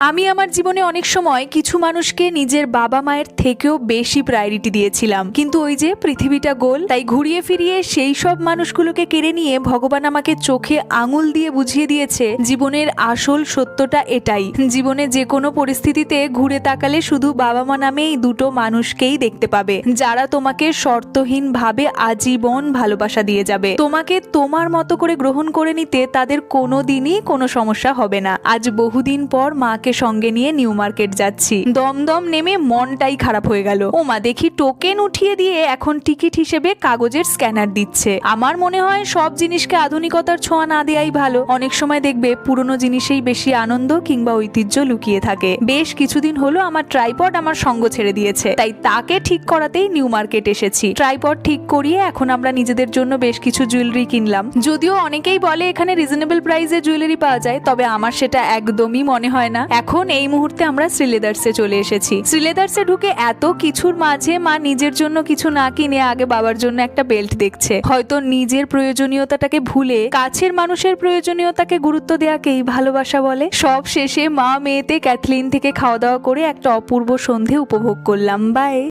আমি আমার জীবনে অনেক সময় কিছু মানুষকে নিজের বাবা মায়ের থেকেও বেশি প্রায়োরিটি দিয়েছিলাম, কিন্তু ওই যে পৃথিবীটা গোল, তাই ঘুরিয়ে ফিরিয়ে সেই সব মানুষগুলোকে কেড়ে নিয়ে ভগবান আমাকে চোখে আঙুল দিয়ে বুঝিয়ে দিয়েছে জীবনের আসল সত্যটা এটাই। জীবনে যে কোনো পরিস্থিতিতে ঘুরে তাকালে শুধু বাবা মা নামেই দুটো মানুষকেই দেখতে পাবে, যারা তোমাকে শর্তহীন ভাবে আজীবন ভালোবাসা দিয়ে যাবে। তোমাকে তোমার মতো করে গ্রহণ করে নিতে তাদের কোনোদিনই কোনো সমস্যা হবে না। আজ বহুদিন পর মাকে সঙ্গে নিয়ে নিউ মার্কেট যাচ্ছি, দমদম নেমে মনটাই খারাপ হয়ে গেল। ওমা, দেখি টোকেন উঠিয়ে দিয়ে এখন টিকিট হিসেবে কাগজের স্ক্যানার দিচ্ছে। আমার মনে হয় সব জিনিসকে আধুনিকতার ছোঁয়া না দেওয়াই ভালো। অনেক সময় দেখবে পুরনো জিনিসেই বেশি আনন্দ কিংবা ঐতিহ্য লুকিয়ে থাকে। বেশ কিছুদিন হলো আমার ট্রাইপড আমার সঙ্গ ছেড়ে দিয়েছে, তাই তাকে ঠিক করাতেই নিউ মার্কেট এসেছি। ট্রাইপড ঠিক করিয়ে এখন আমরা নিজেদের জন্য বেশ কিছু জুয়েলারি কিনলাম। যদিও অনেকেই বলে এখানে রিজনেবল প্রাইসে জুয়েলারি পাওয়া যায়, তবে আমার সেটা একদমই মনে হয় না। এখন এই মুহূর্তে আমরা শ্রীলেদার্সে চলে এসেছি। শ্রীলেদার্সে ঢুকে এত কিছুর মাঝে মা নিজের জন্য কিছু না কিনে আগে বাবার জন্য একটা বেল্ট দেখছে। হয়তো নিজের প্রয়োজনীয়তাটাকে ভুলে কাছের মানুষের প্রয়োজনীয়তাকে গুরুত্ব দেওয়াকেই ভালোবাসা বলে। সব শেষে মা মেয়েতে ক্যাথলিন থেকে খাওয়া দাওয়া করে একটা অপূর্ব সন্ধে উপভোগ করলাম। বাই।